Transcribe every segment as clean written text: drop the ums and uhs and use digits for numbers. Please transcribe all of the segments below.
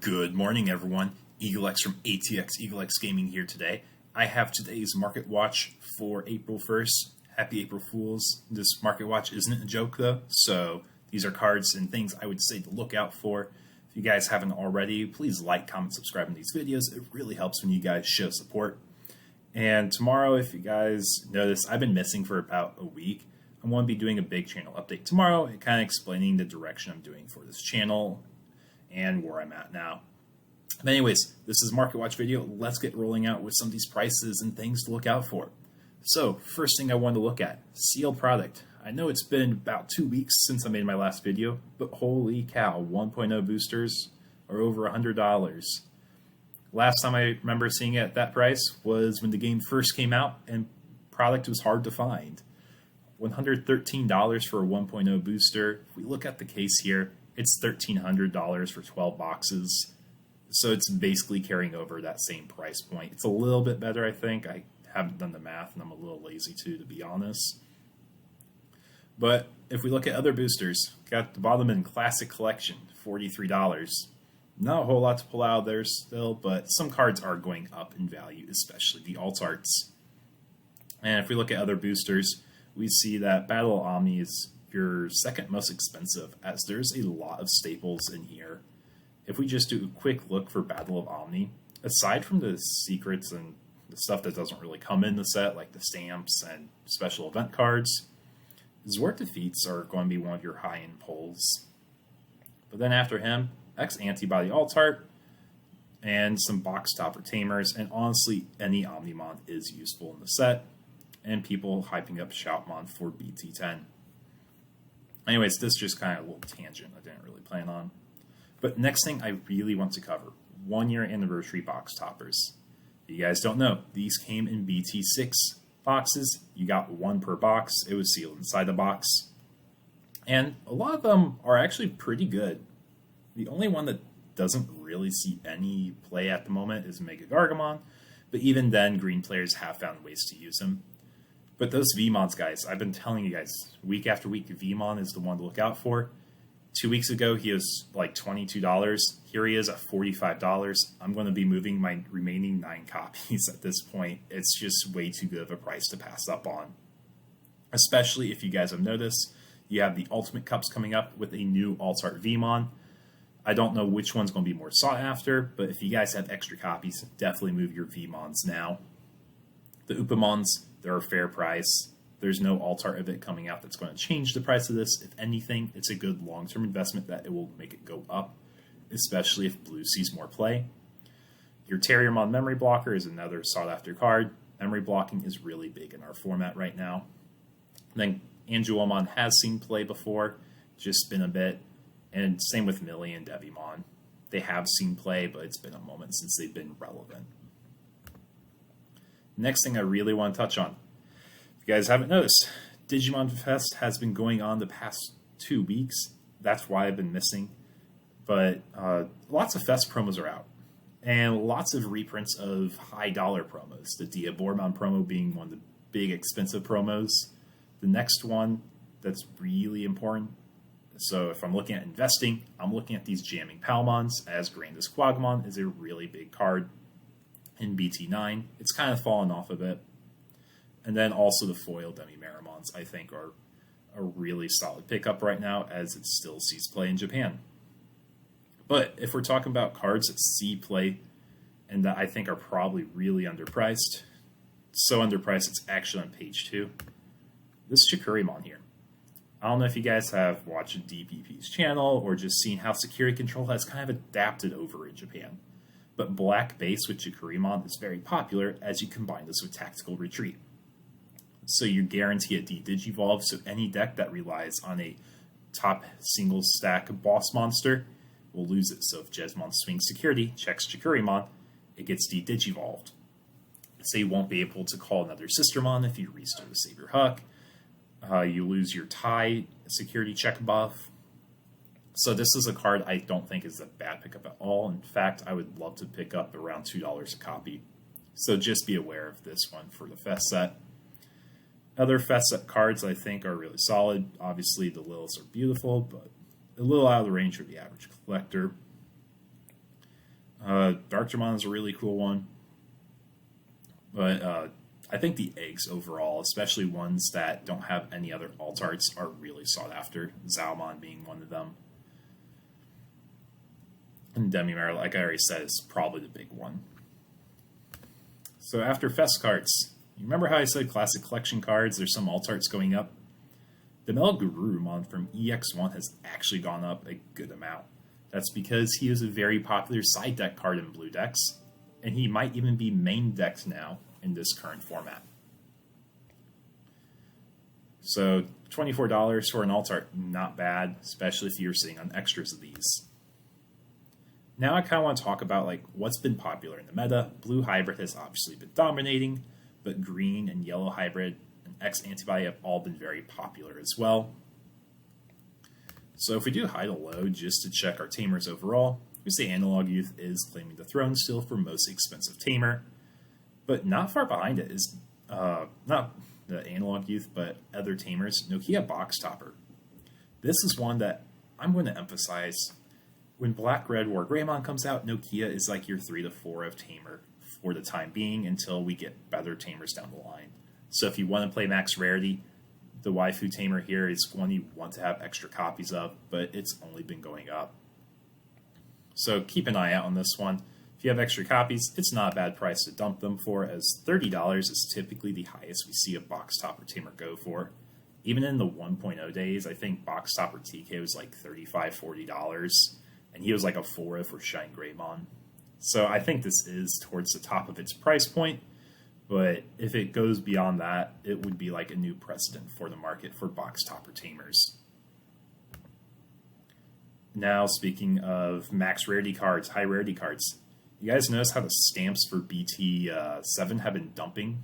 Good morning, everyone. EagleX from ATX EagleX Gaming here today. I have today's Market Watch for April 1st. Happy April Fools. This Market Watch isn't a joke, though, so these are cards and things I would say to look out for. If you guys haven't already, please like, comment, subscribe on these videos. It really helps when you guys show support. And tomorrow, if you guys notice, I've been missing for about a week. I'm going to be doing a big channel update tomorrow, kind of explaining the direction I'm doing for this channel and where I'm at now. But anyways, this is Market Watch video. Let's get rolling out with some of these prices and things to look out for. So, first thing I want to look at, sealed product. I know it's been about 2 weeks since I made my last video, but holy cow, 1.0 boosters are over $100. Last time I remember seeing it at that price was when the game first came out and product was hard to find. $113 for a 1.0 booster. If we look at the case here, it's $1,300 for 12 boxes. So it's basically carrying over that same price point. It's a little bit better, I think. I haven't done the math, and I'm a little lazy too, to be honest. But if we look at other boosters, got the bottom in Classic Collection, $43. Not a whole lot to pull out of there still, but some cards are going up in value, especially the alt arts. And if we look at other boosters, we see that Battle of Omni is your second most expensive, as there's a lot of staples in here. If we just do a quick look for Battle of Omni, aside from the secrets and the stuff that doesn't really come in the set, like the stamps and special event cards, Zwart Defeats are going to be one of your high-end pulls. But then after him, X Antibody alt art, and some Box Topper Tamers, and honestly, any Omnimon is useful in the set, and people hyping up Shoutmon for BT10. Anyways, this is just kind of a little tangent I didn't really plan on. But next thing I really want to cover, 1 year anniversary box toppers. If you guys don't know, these came in BT6 boxes. You got one per box. It was sealed inside the box. And a lot of them are actually pretty good. The only one that doesn't really see any play at the moment is Mega Gargamon. But even then, green players have found ways to use him. But those VMons, guys, I've been telling you guys, week after week, VMon is the one to look out for. 2 weeks ago, he was like $22. Here he is at $45. I'm going to be moving my remaining 9 copies at this point. It's just way too good of a price to pass up on. Especially if you guys have noticed, you have the Ultimate Cups coming up with a new Alt-Art VMon. I don't know which one's going to be more sought after, but if you guys have extra copies, definitely move your VMons now. The Upamons, they're a fair price. There's no alt-art of it coming out that's going to change the price of this. If anything, it's a good long-term investment that it will make it go up, especially if blue sees more play. Your Terriermon Memory Blocker is another sought-after card. Memory blocking is really big in our format right now. Then Angelomon has seen play before, just been a bit. And same with Millie and Devimon. They have seen play, but it's been a moment since they've been relevant. Next thing I really want to touch on. If you guys haven't noticed, Digimon Fest has been going on the past 2 weeks. That's why I've been missing. But lots of Fest promos are out. And lots of reprints of high dollar promos. The Diabormon promo being one of the big expensive promos. The next one that's really important. So if I'm looking at investing, I'm looking at these Jamming Palmons, as Grandest Quaggamon is a really big card. In BT9, it's kind of fallen off a bit. And then also the foil Demi-Marimons, I think, are a really solid pickup right now, as it still sees play in Japan. But if we're talking about cards that see play and that I think are probably really underpriced, so underpriced it's actually on page 2, this Chikurimon here. I don't know if you guys have watched DPP's channel or just seen how security control has kind of adapted over in Japan. But black base with Chikurimon is very popular as you combine this with Tactical Retreat. So you guarantee a D-Digivolve, so any deck that relies on a top single stack boss monster will lose it. So if Jesmon Swing Security checks Chikurimon, it gets D-Digivolved. So you won't be able to call another Sistermon if you restore the Savior Huck. You lose your Tai Security check buff. So this is a card I don't think is a bad pickup at all. In fact, I would love to pick up around $2 a copy. So just be aware of this one for the Fest set. Other Fest set cards I think are really solid. Obviously the Liliths are beautiful, but a little out of the range for the average collector. Darkdramon is a really cool one. But I think the eggs overall, especially ones that don't have any other alt arts, are really sought after. Zaomon being one of them. And Demimare, like I already said, is probably the big one. So after Fest cards, you remember how I said classic collection cards, there's some alt arts going up? The male Gurumon from EX1 has actually gone up a good amount. That's because he is a very popular side deck card in blue decks, and he might even be main decked now in this current format. So $24 for an alt art, not bad, especially if you're sitting on extras of these. Now I kind of want to talk about what's been popular in the meta. Blue hybrid has obviously been dominating, but green and yellow hybrid and X Antibody have all been very popular as well. So if we do high to low just to check our tamers overall, we say Analog Youth is claiming the throne still for most expensive tamer, but not far behind it is not the Analog Youth, but other tamers, Nokia Box Topper. This is one that I'm going to emphasize. When Black-Red War Greymon comes out, Nokia is like your 3 to 4 of tamer for the time being until we get better tamers down the line. So if you want to play max rarity, the Waifu tamer here is one you want to have extra copies of, but it's only been going up. So keep an eye out on this one. If you have extra copies, it's not a bad price to dump them for, as $30 is typically the highest we see a Box Topper tamer go for. Even in the 1.0 days, I think Box Topper TK was like $35, $40. And he was like a 4 for Shine Greymon. So I think this is towards the top of its price point, but if it goes beyond that, it would be like a new precedent for the market for Box Topper tamers. Now, speaking of max rarity cards, high rarity cards, you guys notice how the stamps for BT7 have been dumping?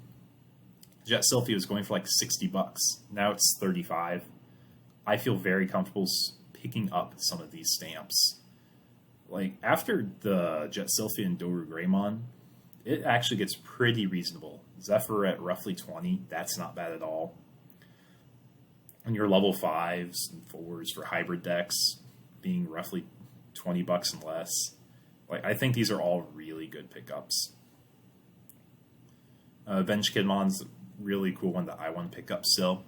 Jet Sylphie was going for like $60. Now it's $35. I feel very comfortable picking up some of these stamps. After the Jet Sylphie and Doru Greymon, it actually gets pretty reasonable. Zephyr at roughly 20, that's not bad at all. And your level 5s and 4s for hybrid decks being roughly $20 and less. I think these are all really good pickups. Venge Kidmon's a really cool one that I want to pick up still.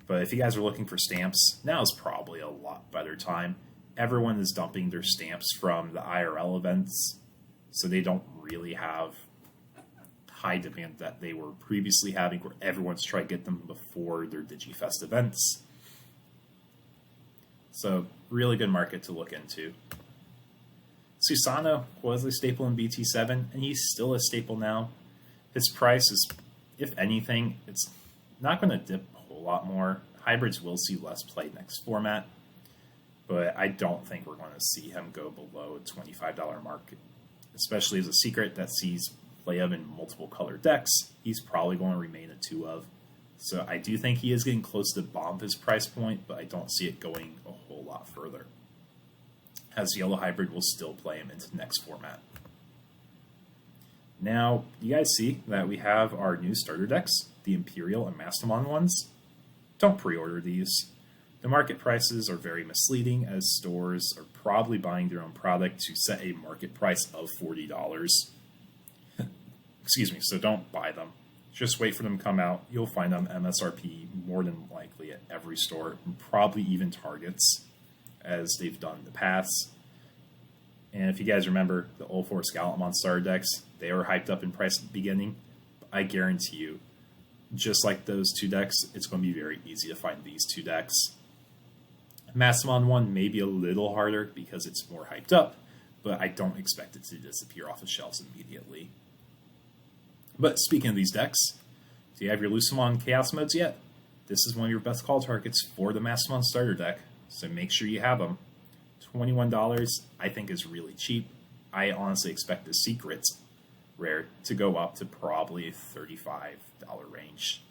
But if you guys are looking for stamps, now is probably a lot better time. Everyone is dumping their stamps from the IRL events, so they don't really have high demand that they were previously having, where everyone's trying to get them before their Digifest events. So, really good market to look into. Susano was a staple in BT7, and he's still a staple now. His price is, if anything, it's not going to dip a whole lot more. Hybrids will see less play next format, but I don't think we're going to see him go below a $25 mark, especially as a secret that sees play of in multiple color decks. He's probably going to remain a 2 of. So I do think he is getting close to the bottom of his price point, but I don't see it going a whole lot further, as Yellow Hybrid will still play him into the next format. Now, you guys see that we have our new starter decks, the Imperial and Mastermind ones. Don't pre-order these. The market prices are very misleading, as stores are probably buying their own product to set a market price of $40. Excuse me, so don't buy them. Just wait for them to come out. You'll find them MSRP more than likely at every store, and probably even Targets, as they've done in the past. And if you guys remember the Old Force Gallantmon starter decks, they were hyped up in price at the beginning. But I guarantee you, just like those 2 decks, it's going to be very easy to find these 2 decks. Mastermind one may be a little harder because it's more hyped up, but I don't expect it to disappear off the shelves immediately. But speaking of these decks, do you have your Lucemon Chaos modes yet? This is one of your best call targets for the Mastermind starter deck, so make sure you have them. $21 I think is really cheap. I honestly expect the Secrets rare to go up to probably a $35 range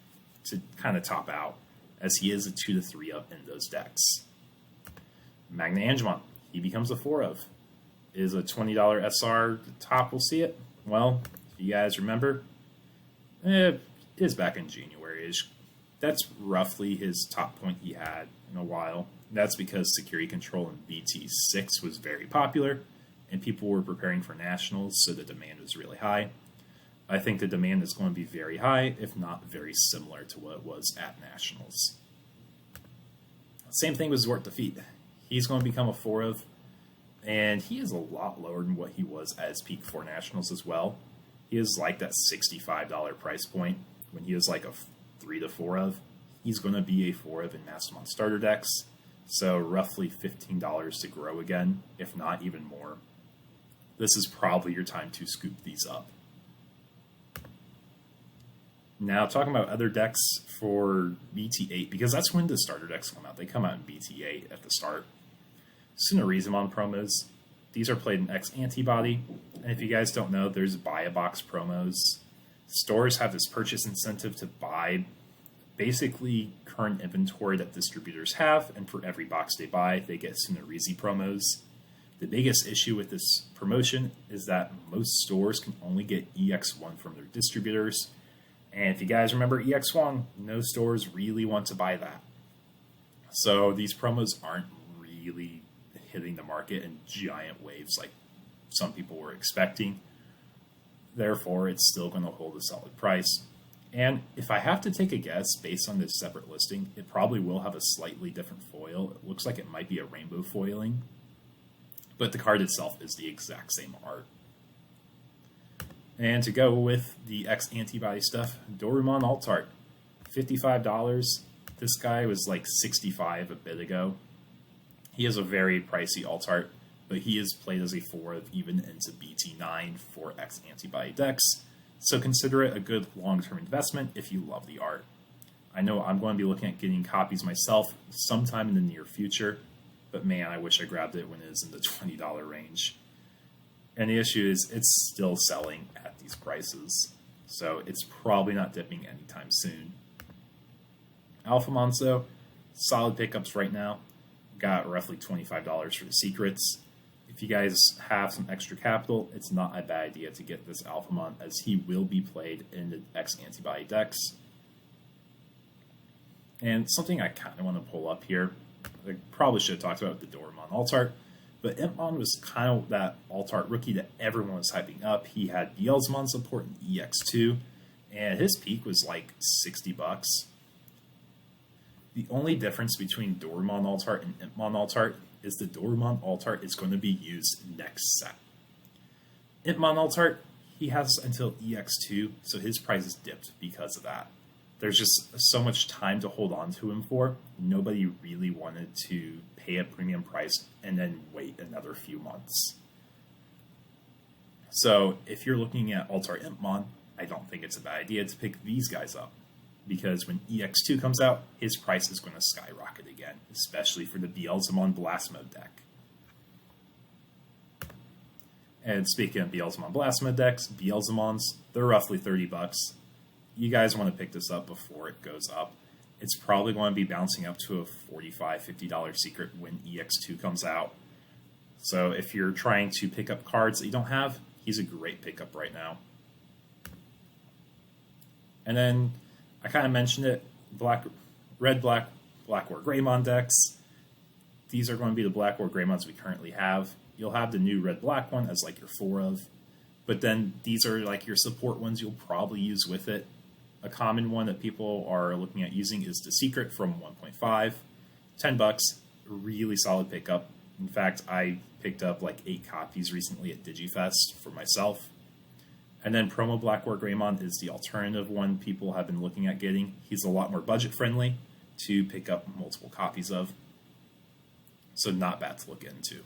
to kind of top out, as he is a 2 to 3 of in those decks. Magna Angemon, he becomes a 4 of. Is a $20 SR the top we'll see it? Well, if you guys remember, it is back in January-ish. That's roughly his top point he had in a while. That's because security control in BT6 was very popular, and people were preparing for Nationals, so the demand was really high. I think the demand is going to be very high, if not very similar to what it was at Nationals. Same thing with Zort Defeat. He's going to become a 4 of, and he is a lot lower than what he was at his peak for Nationals as well. He is like that $65 price point when he was like a 3 to 4 of. He's going to be a 4 of in Mastermind starter decks, so roughly $15 to grow again, if not even more. This is probably your time to scoop these up. Now, talking about other decks for BT8, because that's when the starter decks come out. They come out in BT8 at the start. Sunarisamon promos. These are played in X Antibody. And if you guys don't know, there's buy a box promos. Stores have this purchase incentive to buy basically current inventory that distributors have, and for every box they buy, they get Sunarizi promos. The biggest issue with this promotion is that most stores can only get EX1 from their distributors. And if you guys remember EX1, no stores really want to buy that. So these promos aren't really hitting the market in giant waves like some people were expecting. Therefore, it's still going to hold a solid price. And if I have to take a guess based on this separate listing, it probably will have a slightly different foil. It looks like it might be a rainbow foiling, but the card itself is the exact same art. And to go with the X Antibody stuff, Gurumon Alt Art, $55. This guy was like $65 a bit ago. He is a very pricey alt art, but he is played as a 4 of even into BT9 for X Antibody decks, so consider it a good long-term investment if you love the art. I know I'm going to be looking at getting copies myself sometime in the near future, but man, I wish I grabbed it when it is in the $20 range. And the issue is it's still selling at these prices, so it's probably not dipping anytime soon. Alpha Monso, solid pickups right now. Got roughly $25 for the secrets. If you guys have some extra capital, it's not a bad idea to get this Alphamon, as he will be played in the X Antibody decks. And something I kind of want to pull up here, I probably should have talked about the Gurumon Alt Art, but Impmon was kind of that alt art rookie that everyone was hyping up. He had Beelzemon support in EX2, and his peak was like $60. The only difference between Gurumon Alt Art and Impmon Alt Art is the Gurumon Alt Art is going to be used next set. Impmon Alt Art, he has until EX2, so his price is dipped because of that. There's just so much time to hold on to him for. Nobody really wanted to pay a premium price and then wait another few months. So if you're looking at Alt Art Impmon, I don't think it's a bad idea to pick these guys up, because when EX2 comes out, his price is going to skyrocket again, especially for the Digimon Blasmodex deck. And speaking of Digimon Blasmodex, Beelzemons, they're roughly $30. You guys want to pick this up before it goes up. It's probably going to be bouncing up to a $45, $50 secret when EX2 comes out. So if you're trying to pick up cards that you don't have, he's a great pickup right now. And then I kind of mentioned it, red, black or Greymon decks. These are going to be the black or Greymons we currently have. You'll have the new red-black one as like your 4 of, but then these are like your support ones you'll probably use with it. A common one that people are looking at using is the Secret from 1.5. $10, really solid pickup. In fact, I picked up like 8 copies recently at Digifest for myself. And then Promo Black War Greymon is the alternative one people have been looking at getting. He's a lot more budget-friendly to pick up multiple copies of, so not bad to look into.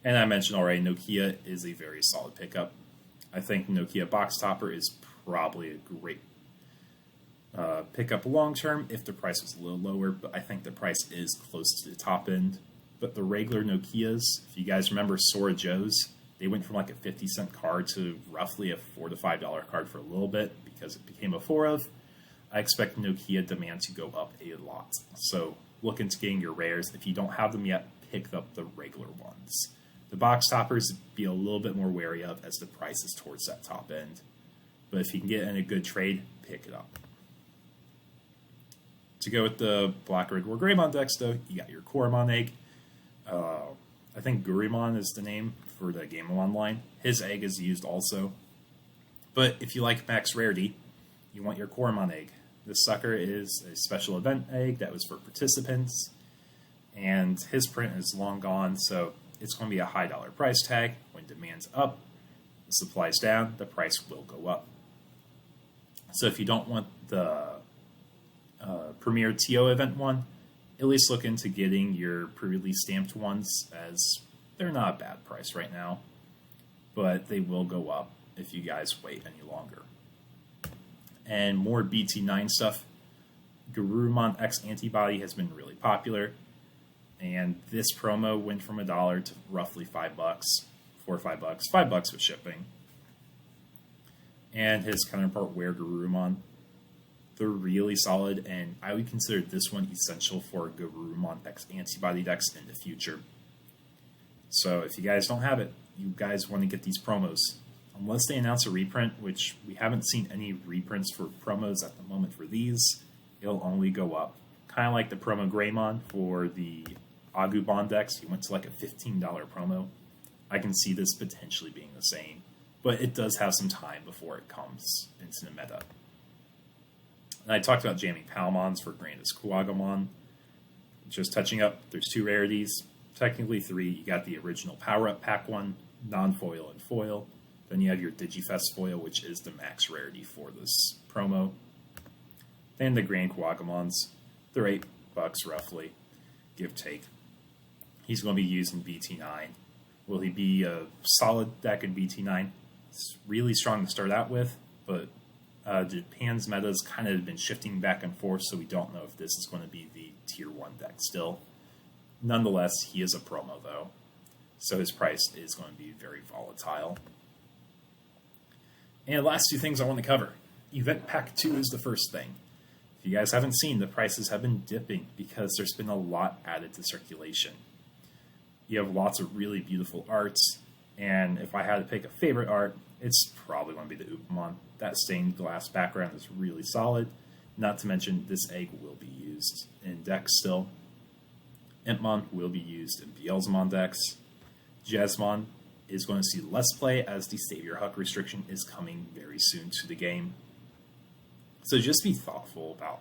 And I mentioned already, Nokia is a very solid pickup. I think Nokia Box Topper is probably a great pickup long-term if the price was a little lower, but I think the price is close to the top end. But the regular Nokias, if you guys remember Sora Joe's, they went from like a 50-cent card to roughly a $4 to $5 card for a little bit because it became a 4 of. I expect Nokia demand to go up a lot. So look into getting your rares. If you don't have them yet, pick up the regular ones. The box toppers, be a little bit more wary of as the price is towards that top end. But if you can get in a good trade, pick it up. To go with the Black Red War Greymon decks, though, you got your Koremon Egg. I think Gurumon is the name for the game online. His egg is used also. But if you like max rarity, you want your Koremon Egg. This sucker is a special event egg that was for participants, and his print is long gone, so it's going to be a high dollar price tag. When demand's up, the supply's down, the price will go up. So if you don't want the Premier TO event one, at least look into getting your pre-release stamped ones, as they're not a bad price right now, but they will go up if you guys wait any longer. And more BT9 stuff. Gurumon X Antibody has been really popular, and this promo went from $1 to roughly $5, $4 or $5, $5 with shipping. And his counterpart, Wear Gurumon. They're really solid, and I would consider this one essential for Gurumon X Antibody decks in the future. So if you guys don't have it, you guys want to get these promos. Unless they announce a reprint, which we haven't seen any reprints for promos at the moment for these, it'll only go up. Kind of like the promo Greymon for the Quaggamon decks. You went to like a $15 promo. I can see this potentially being the same, but it does have some time before it comes into the meta. And I talked about jamming Palmons for Grandest Quaggamon. Just touching up, there's 2 rarities, technically 3. You got the original power-up pack one, non-foil and foil. Then you have your Digifest Foil, which is the max rarity for this promo. Then the Grand Quaggamons. They're $8 roughly, give take. He's going to be used in BT9. Will he be a solid deck in BT9? It's really strong to start out with, but Japan's meta has kind of been shifting back and forth, so we don't know if this is going to be the tier 1 deck still. Nonetheless, he is a promo though, so his price is going to be very volatile. And last 2 things I want to cover. Event Pack 2 is the first thing. If you guys haven't seen, the prices have been dipping because there's been a lot added to circulation. You have lots of really beautiful arts, and if I had to pick a favorite art, it's probably going to be the Ultimon. That stained glass background is really solid. Not to mention, this egg will be used in decks still. Impmon will be used in BL's Mondex. Jasmon is going to see less play as the Savior Huck restriction is coming very soon to the game. So just be thoughtful about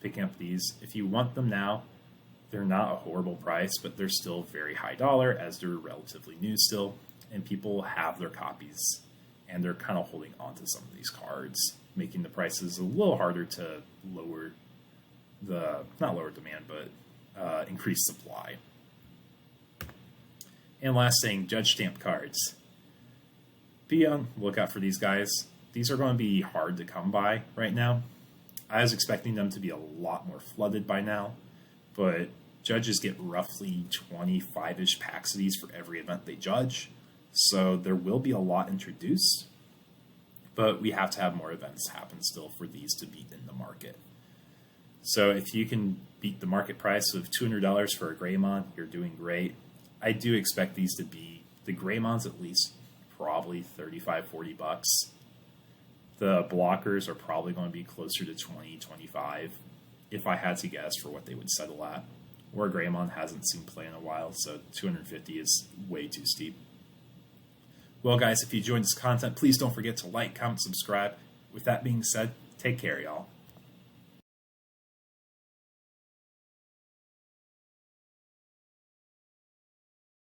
picking up these. If you want them now, they're not a horrible price, but they're still very high dollar as they're relatively new still, and people have their copies, and they're kind of holding on to some of these cards, making the prices a little harder to lower the, not lower demand, but increase supply. And last thing, Judge Stamp cards. Be on the lookout for these guys. These are going to be hard to come by right now. I was expecting them to be a lot more flooded by now, but judges get roughly 25-ish packs of these for every event they judge, so there will be a lot introduced, but we have to have more events happen still for these to be in the market. So if you can beat the market price of $200 for a Greymon, you're doing great. I do expect these to be, the Greymons at least, probably $35-$40. The blockers are probably going to be closer to $20-$25, if I had to guess for what they would settle at. Or Greymon hasn't seen play in a while, so $250 is way too steep. Well, guys, if you enjoyed this content, please don't forget to like, comment, subscribe. With that being said, take care, y'all.